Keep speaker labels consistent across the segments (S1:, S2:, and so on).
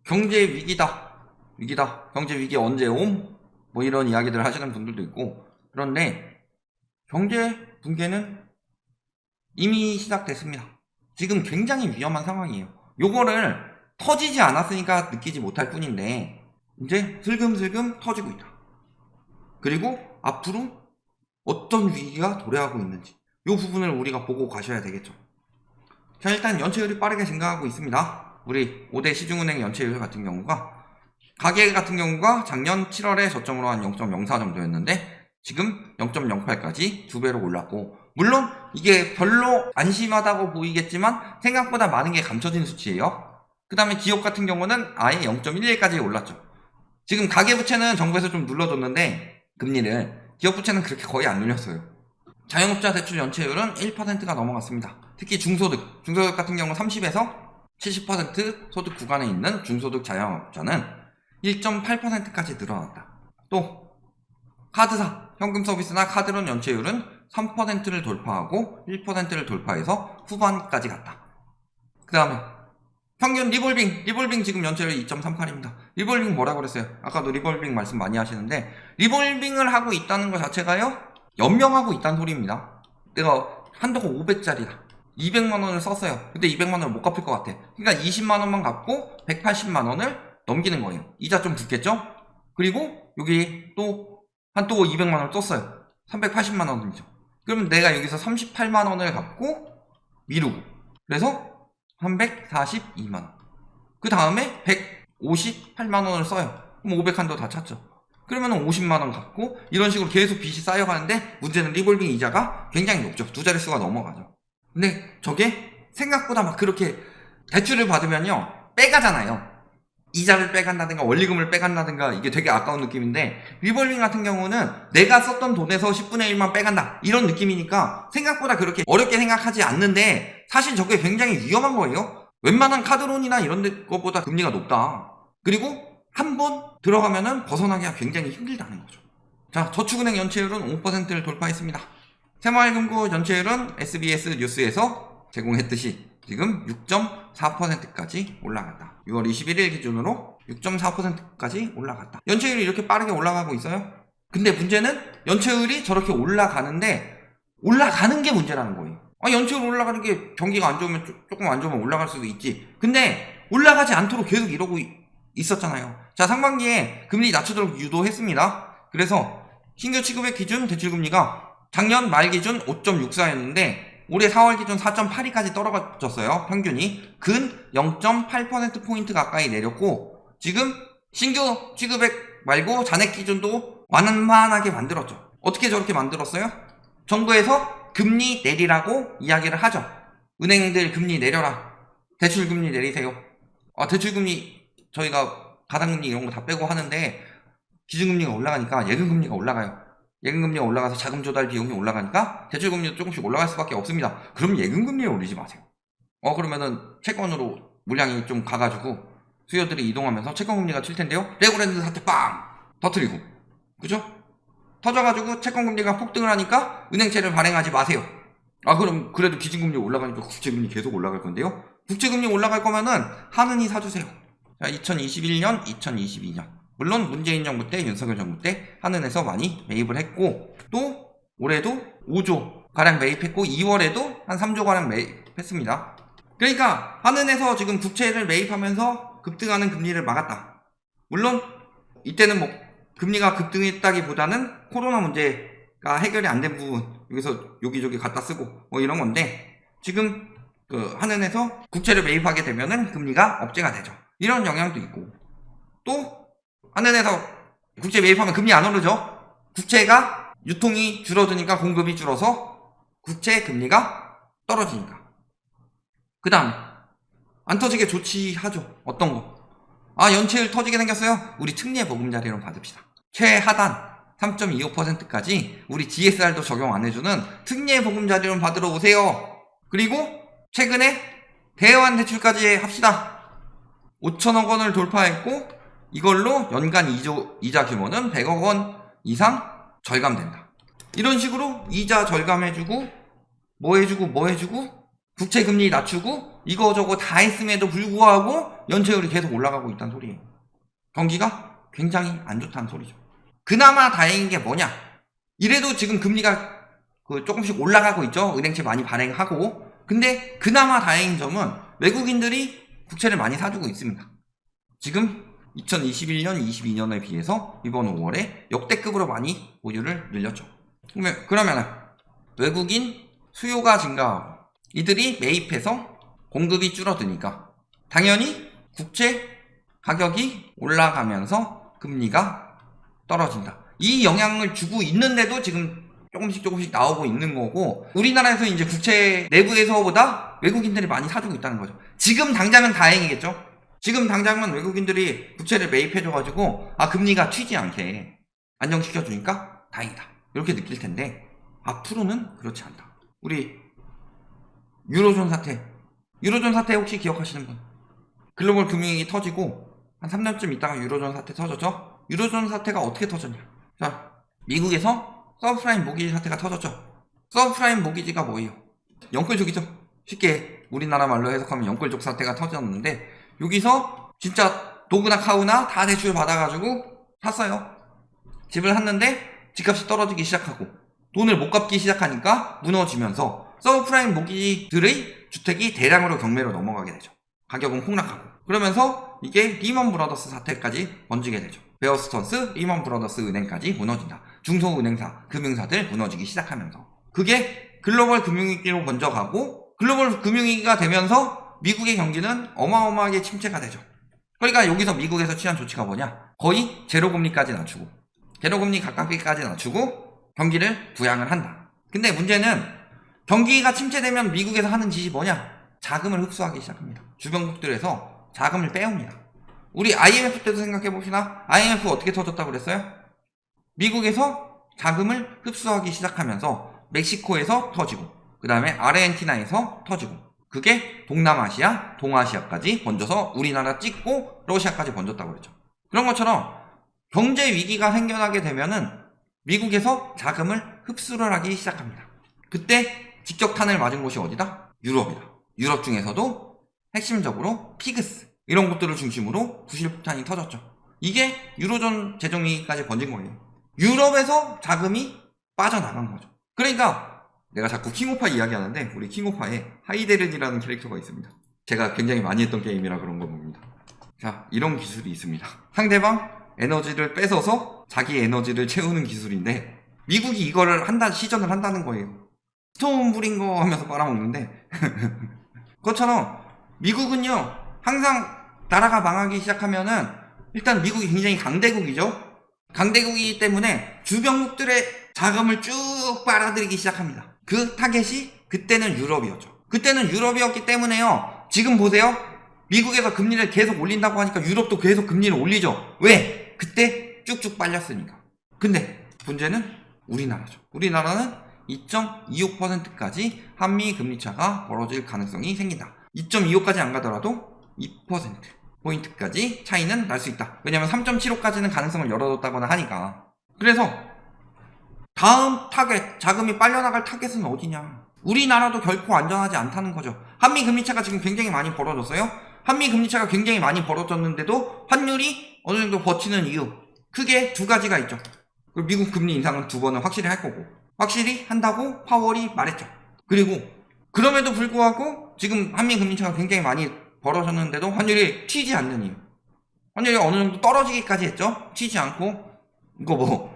S1: 경제 위기다. 경제 위기 언제 옴? 뭐 이런 이야기들 하시는 분들도 있고, 그런데 경제 붕괴는 이미 시작됐습니다. 지금 굉장히 위험한 상황이에요. 요거를 터지지 않았으니까 느끼지 못할 뿐인데 이제 슬금슬금 터지고 있다. 그리고 앞으로 어떤 위기가 도래하고 있는지 이 부분을 우리가 보고 가셔야 되겠죠. 자, 일단 연체율이 빠르게 증가하고 있습니다. 우리 5대 시중은행 연체율 같은 경우가, 가계 같은 경우가 작년 7월에 저점으로 한 0.04 정도였는데 지금 0.08까지 2배로 올랐고, 물론 이게 별로 안심하다고 보이겠지만 생각보다 많은 게 감춰진 수치예요. 그 다음에 기업 같은 경우는 아예 0.11까지 올랐죠. 지금 가계부채는 정부에서 좀 눌러줬는데 금리를, 기업부채는 그렇게 거의 안 눌렸어요. 자영업자 대출 연체율은 1%가 넘어갔습니다. 특히 중소득 같은 경우 30에서 70% 소득 구간에 있는 중소득 자영업자는 1.8%까지 늘어났다. 또 카드사, 현금 서비스나 카드론 연체율은 3%를 돌파하고 1%를 돌파해서 후반까지 갔다. 그 다음에 평균 리볼빙 지금 연체율 2.38입니다. 리볼빙 뭐라고 그랬어요? 아까도 리볼빙 말씀 많이 하시는데, 리볼빙을 하고 있다는 것 자체가요, 연명하고 있다는 소리입니다. 내가 한도가 500짜리다. 200만원을 썼어요. 근데 200만원을 못 갚을 것 같아. 그러니까 20만원만 갚고 180만원을 넘기는 거예요. 이자 좀 붙겠죠? 그리고 여기 또 200만원을 썼어요. 380만원이죠. 그러면 내가 여기서 38만원을 갚고 미루고, 그래서 342만원. 그 다음에 158만원을 써요. 그럼 500한도 다 찼죠. 그러면 50만원 갚고, 이런 식으로 계속 빚이 쌓여가는데, 문제는 리볼빙 이자가 굉장히 높죠. 두 자릿수가 넘어가죠. 근데 저게 생각보다 막 그렇게 대출을 받으면요, 빼가잖아요. 이자를 빼간다든가 원리금을 빼간다든가, 이게 되게 아까운 느낌인데, 리볼빙 같은 경우는 내가 썼던 돈에서 10분의 1만 빼간다, 이런 느낌이니까 생각보다 그렇게 어렵게 생각하지 않는데, 사실 저게 굉장히 위험한 거예요. 웬만한 카드론이나 이런 것보다 금리가 높다. 그리고 한번 들어가면은 벗어나기가 굉장히 힘들다는 거죠. 자, 저축은행 연체율은 5%를 돌파했습니다. 새마을금고 연체율은 SBS 뉴스에서 제공했듯이 지금 6.4%까지 올라갔다. 6월 21일 기준으로 6.4%까지 올라갔다. 연체율이 이렇게 빠르게 올라가고 있어요. 근데 문제는 연체율이 저렇게 올라가는데, 올라가는 게 문제라는 거예요. 연체율 올라가는 게 경기가 안 좋으면, 조금 안 좋으면 올라갈 수도 있지. 근데 올라가지 않도록 계속 이러고 있었잖아요. 자, 상반기에 금리 낮추도록 유도했습니다. 그래서 신규 취급액 기준 대출금리가 작년 말 기준 5.64였는데 올해 4월 기준 4.82까지 떨어졌어요. 평균이 근 0.8%포인트 가까이 내렸고, 지금 신규 취급액 말고 잔액 기준도 완만하게 만들었죠. 어떻게 저렇게 만들었어요? 정부에서 금리 내리라고 이야기를 하죠. 은행들 금리 내려라, 대출금리 내리세요. 대출금리 저희가 가당금리 이런 거 다 빼고 하는데, 기준금리가 올라가니까 예금금리가 올라가요. 예금금리가 올라가서 자금 조달 비용이 올라가니까 대출금리도 조금씩 올라갈 수밖에 없습니다. 그럼 예금금리를 올리지 마세요. 그러면은 채권으로 물량이 좀 가가지고 수요들이 이동하면서 채권금리가 칠 텐데요, 레고랜드 사태 빵 터뜨리고, 그죠? 터져가지고 채권금리가 폭등을 하니까 은행채를 발행하지 마세요. 그럼 그래도 기준금리 올라가니까 국채금리 계속 올라갈 건데요, 국채금리 올라갈 거면은 한은이 사주세요. 자, 2021년, 2022년. 물론 문재인 정부 때, 윤석열 정부 때 한은에서 많이 매입을 했고, 또 올해도 5조 가량 매입했고 2월에도 한 3조 가량 매입했습니다. 그러니까 한은에서 지금 국채를 매입하면서 급등하는 금리를 막았다. 물론 이때는 뭐 금리가 급등했다기보다는 코로나 문제가 해결이 안 된 부분, 여기서 여기저기 갖다 쓰고 뭐 이런 건데, 지금 그 한은에서 국채를 매입하게 되면은 금리가 억제가 되죠. 이런 영향도 있고, 또 한은에서 국채 매입하면 금리 안 오르죠. 국채가 유통이 줄어드니까 공급이 줄어서 국채 금리가 떨어지니까. 그 다음에 안 터지게 조치하죠. 어떤 거? 연체율 터지게 생겼어요? 우리 특례 보금자리론 받읍시다. 최하단 3.25%까지 우리 DSR도 적용 안 해주는 특례 보금자리론 받으러 오세요. 그리고 최근에 대환 대출까지 합시다. 5천억 원을 돌파했고, 이걸로 연간 이자 규모는 100억 원 이상 절감된다. 이런 식으로 이자 절감해주고 뭐 해주고 국채 금리 낮추고 이거저거 다 했음에도 불구하고 연체율이 계속 올라가고 있다는 소리예요. 경기가 굉장히 안 좋다는 소리죠. 그나마 다행인 게 뭐냐? 이래도 지금 금리가 조금씩 올라가고 있죠. 은행채 많이 발행하고. 근데 그나마 다행인 점은 외국인들이 국채를 많이 사주고 있습니다. 지금 2021년, 22년에 비해서 이번 5월에 역대급으로 많이 보유를 늘렸죠. 그러면 외국인 수요가 증가하고 이들이 매입해서 공급이 줄어드니까 당연히 국채 가격이 올라가면서 금리가 떨어진다. 이 영향을 주고 있는데도 지금 조금씩 나오고 있는 거고, 우리나라에서 이제 국채 내부에서보다 외국인들이 많이 사주고 있다는 거죠. 지금 당장은 다행이겠죠. 지금 당장은 외국인들이 국채를 매입해줘가지고 금리가 튀지 않게 안정시켜주니까 다행이다 이렇게 느낄 텐데, 앞으로는 그렇지 않다. 우리 유로존 사태 혹시 기억하시는 분? 글로벌 금융위기 터지고 한 3년쯤 있다가 유로존 사태 터졌죠. 유로존 사태가 어떻게 터졌냐? 자, 미국에서 서브프라임 모기지 사태가 터졌죠. 서브프라임 모기지가 뭐예요? 영끌족이죠. 쉽게 우리나라 말로 해석하면 영끌족 사태가 터졌는데, 여기서 진짜 도구나 카우나 다 대출 받아가지고 샀어요. 집을 샀는데 집값이 떨어지기 시작하고 돈을 못 갚기 시작하니까 무너지면서 서브프라임 모기지들의 주택이 대량으로 경매로 넘어가게 되죠. 가격은 폭락하고. 그러면서 이게 리먼 브라더스 사태까지 번지게 되죠. 베어 스턴스, 리먼 브라더스 은행까지 무너진다. 중소은행사, 금융사들 무너지기 시작하면서. 그게 글로벌 금융위기로 번져가고, 글로벌 금융위기가 되면서 미국의 경기는 어마어마하게 침체가 되죠. 그러니까 여기서 미국에서 취한 조치가 뭐냐? 거의 제로금리까지 낮추고, 제로금리 가깝게까지 낮추고 경기를 부양을 한다. 근데 문제는 경기가 침체되면 미국에서 하는 짓이 뭐냐? 자금을 흡수하기 시작합니다. 주변국들에서 자금을 빼옵니다. 우리 IMF 때도 생각해 봅시다. IMF 어떻게 터졌다고 그랬어요? 미국에서 자금을 흡수하기 시작하면서 멕시코에서 터지고, 그 다음에 아르헨티나에서 터지고, 그게 동남아시아, 동아시아까지 번져서 우리나라 찍고 러시아까지 번졌다고 그랬죠. 그런 것처럼 경제 위기가 생겨나게 되면은 미국에서 자금을 흡수를 하기 시작합니다. 그때 직격탄을 맞은 곳이 어디다? 유럽이다. 유럽 중에서도 핵심적으로 피그스 이런 곳들을 중심으로 부실폭탄이 터졌죠. 이게 유로존 재정위기까지 번진 거예요. 유럽에서 자금이 빠져나간 거죠. 그러니까 내가 자꾸 킹오파 이야기하는데, 우리 킹오파에 하이데른이라는 캐릭터가 있습니다. 제가 굉장히 많이 했던 게임이라 그런 겁니다. 자, 이런 기술이 있습니다. 상대방 에너지를 뺏어서 자기 에너지를 채우는 기술인데, 미국이 이거를 시전을 한다는 거예요. 스톤 부린 거 하면서 빨아먹는데 그것처럼 미국은요, 항상 나라가 망하기 시작하면은 일단 미국이 굉장히 강대국이죠. 강대국이기 때문에 주변국들의 자금을 쭉 빨아들이기 시작합니다. 그 타겟이 그때는 유럽이었죠. 그때는 유럽이었기 때문에요, 지금 보세요. 미국에서 금리를 계속 올린다고 하니까 유럽도 계속 금리를 올리죠. 왜? 그때 쭉쭉 빨렸으니까. 근데 문제는 우리나라죠. 우리나라는 2.25%까지 한미 금리차가 벌어질 가능성이 생긴다. 2.25까지 안 가더라도 2%포인트까지 차이는 날 수 있다. 왜냐면 3.75까지는 가능성을 열어뒀다거나 하니까. 그래서 다음 타겟, 자금이 빨려나갈 타겟은 어디냐? 우리나라도 결코 안전하지 않다는 거죠. 한미 금리차가 지금 굉장히 많이 벌어졌어요. 한미 금리차가 굉장히 많이 벌어졌는데도 환율이 어느 정도 버티는 이유, 크게 두 가지가 있죠. 그리고 미국 금리 인상은 2번은 확실히 할 거고, 확실히 한다고 파월이 말했죠. 그리고 그럼에도 불구하고 지금 한미 금리차가 굉장히 많이 벌어졌는데도 환율이 튀지 않는 이유, 환율이 어느 정도 떨어지기까지 했죠. 튀지 않고. 이거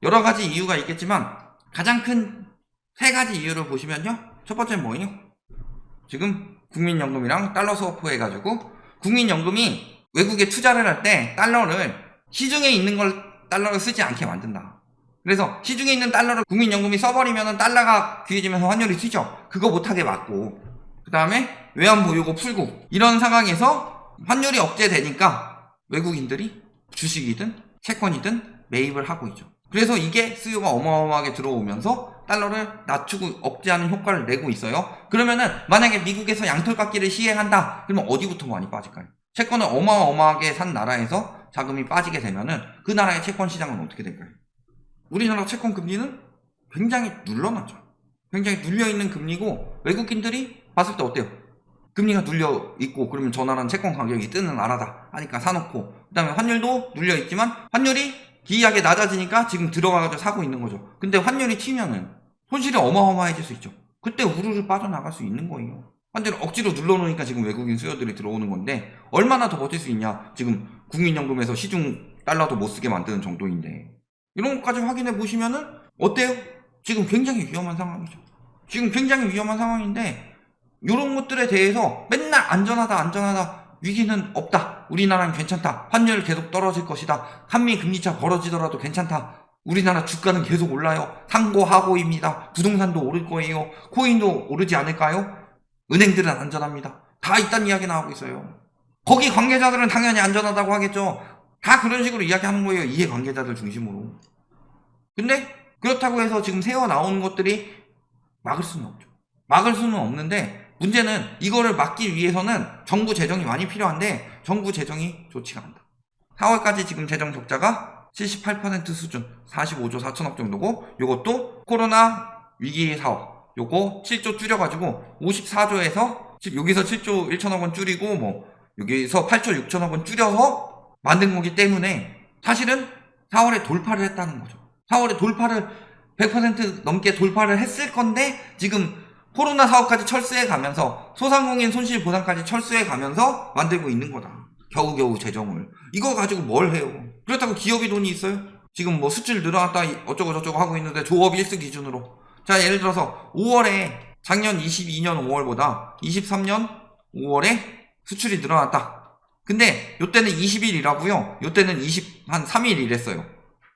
S1: 여러 가지 이유가 있겠지만 가장 큰 세 가지 이유를 보시면요, 첫 번째는 뭐예요? 지금 국민연금이랑 달러 스워프 해가지고 국민연금이 외국에 투자를 할 때 달러를, 시중에 있는 걸 달러를 쓰지 않게 만든다. 그래서 시중에 있는 달러를 국민연금이 써버리면 달러가 귀해지면서 환율이 튀죠. 그거 못하게 막고, 그 다음에 외환보유고 풀고, 이런 상황에서 환율이 억제되니까 외국인들이 주식이든 채권이든 매입을 하고 있죠. 그래서 이게 수요가 어마어마하게 들어오면서 달러를 낮추고 억제하는 효과를 내고 있어요. 그러면은 만약에 미국에서 양털깎기를 시행한다, 그러면 어디부터 많이 빠질까요? 채권을 어마어마하게 산 나라에서 자금이 빠지게 되면은 그 나라의 채권 시장은 어떻게 될까요? 우리나라 채권 금리는 굉장히 눌러놨죠. 굉장히 눌려있는 금리고, 외국인들이 봤을 때 어때요? 금리가 눌려 있고 그러면 저 나라는 채권 가격이 뜨는 나라다 하니까 사놓고, 그 다음에 환율도 눌려 있지만 환율이 기이하게 낮아지니까 지금 들어가가지고 사고 있는 거죠. 근데 환율이 튀면은 손실이 어마어마해질 수 있죠. 그때 우르르 빠져나갈 수 있는 거예요. 환율을 억지로 눌러놓으니까 지금 외국인 수요들이 들어오는 건데 얼마나 더 버틸 수 있냐. 지금 국민연금에서 시중 달러도 못 쓰게 만드는 정도인데, 이런 것까지 확인해 보시면은 어때요? 지금 굉장히 위험한 상황이죠. 지금 굉장히 위험한 상황인데 이런 것들에 대해서 맨날 안전하다 위기는 없다, 우리나라는 괜찮다, 환율 계속 떨어질 것이다, 한미 금리차 벌어지더라도 괜찮다, 우리나라 주가는 계속 올라요, 상고하고입니다, 부동산도 오를 거예요, 코인도 오르지 않을까요, 은행들은 안전합니다, 다 이딴 이야기 나오고 있어요. 거기 관계자들은 당연히 안전하다고 하겠죠. 다 그런 식으로 이야기하는 거예요, 이해관계자들 중심으로. 근데 그렇다고 해서 지금 새어 나오는 것들이 막을 수는 없죠. 막을 수는 없는데 문제는 이거를 막기 위해서는 정부 재정이 많이 필요한데 정부 재정이 좋지가 않다. 4월까지 지금 재정 적자가 78% 수준, 45조 4천억 정도고, 요것도 코로나 위기 사업 요거 7조 줄여가지고 54조에서 여기서 7조 1천억 원 줄이고 뭐 여기서 8조 6천억 원 줄여서 만든 거기 때문에 사실은 4월에 돌파를 했다는 거죠. 4월에 돌파를 100% 넘게 돌파를 했을 건데 지금 코로나 사업까지 철수해 가면서 소상공인 손실 보상까지 철수해 가면서 만들고 있는 거다. 겨우겨우 재정을. 이거 가지고 뭘 해요? 그렇다고 기업이 돈이 있어요? 지금 뭐 수출 늘어났다 어쩌고 저쩌고 하고 있는데 조업 일수 기준으로. 자, 예를 들어서 5월에 작년 22년 5월보다 23년 5월에 수출이 늘어났다. 근데 요때는 20일이라고요. 요때는 한 3일 이랬어요.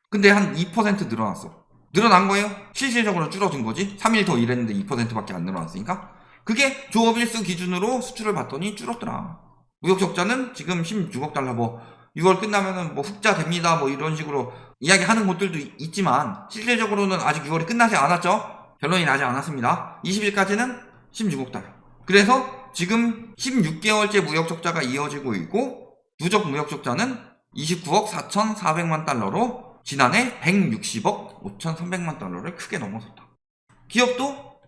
S1: 근데 한 2% 늘어났어. 늘어난 거예요? 실질적으로 줄어든 거지. 3일 더 일했는데 2%밖에 안 늘어났으니까. 그게 조업일수 기준으로 수출을 봤더니 줄었더라. 무역적자는 지금 16억 달러, 뭐 6월 끝나면은 뭐 흑자 됩니다, 뭐 이런 식으로 이야기하는 곳들도 있지만 실질적으로는 아직 6월이 끝나지 않았죠. 결론이 나지 않았습니다. 20일까지는 16억 달러. 그래서 지금 16개월째 무역적자가 이어지고 있고, 누적 무역적자는 29억 4,400만 달러로 지난해 160억 5,300만 달러를 크게 넘어섰다. 기업도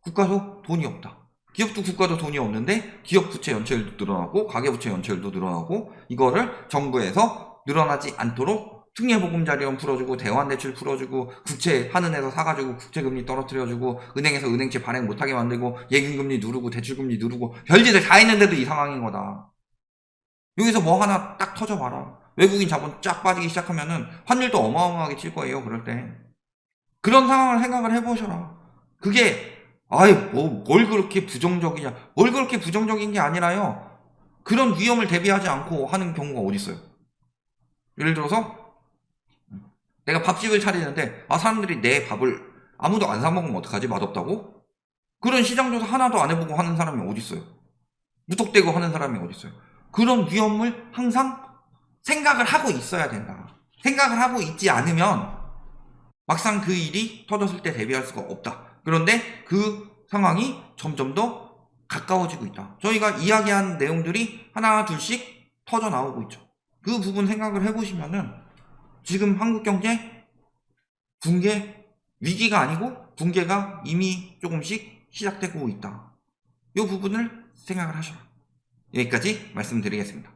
S1: 국가도 돈이 없다. 기업도 국가도 돈이 없는데 기업 부채 연체율도 늘어나고 가계부채 연체율도 늘어나고, 이거를 정부에서 늘어나지 않도록 특례보금자리론 풀어주고 대환대출 풀어주고 국채 한은에서 사가지고 국채금리 떨어뜨려주고 은행에서 은행채 발행 못하게 만들고 예금금리 누르고 대출금리 누르고 별짓을 다 했는데도 이 상황인 거다. 여기서 뭐 하나 딱 터져봐라. 외국인 자본 쫙 빠지기 시작하면은 환율도 어마어마하게 칠 거예요. 그럴 때 그런 상황을 생각을 해보셔라. 그게 뭘 그렇게 부정적이냐, 뭘 그렇게 부정적인 게 아니라요, 그런 위험을 대비하지 않고 하는 경우가 어디 있어요. 예를 들어서 내가 밥집을 차리는데 사람들이 내 밥을 아무도 안 사 먹으면 어떡하지? 맛없다고? 그런 시장조사 하나도 안 해보고 하는 사람이 어디 있어요. 무턱대고 하는 사람이 어디 있어요. 그런 위험을 항상 생각을 하고 있어야 된다. 생각을 하고 있지 않으면 막상 그 일이 터졌을 때 대비할 수가 없다. 그런데 그 상황이 점점 더 가까워지고 있다. 저희가 이야기한 내용들이 하나 둘씩 터져 나오고 있죠. 그 부분 생각을 해보시면은 지금 한국 경제 붕괴 위기가 아니고 붕괴가 이미 조금씩 시작되고 있다. 이 부분을 생각을 하셔라. 여기까지 말씀드리겠습니다.